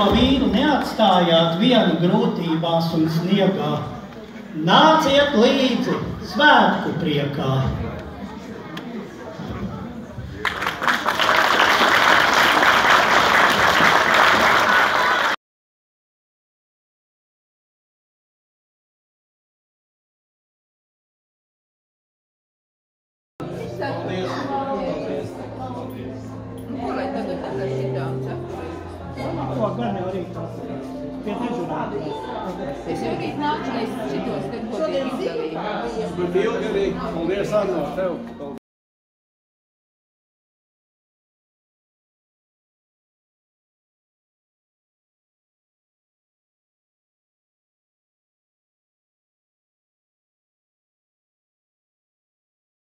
mīļamo vīru neatstājāt vienu grūtībās un sniegā. Nāciet līdzi svētku priekā! Ko gan jau rīt pie dežurām? Es jau rīt nāku, es šitos, kad ko tie izdalīju. Bet ilgi arī, paldies, Arno, tev.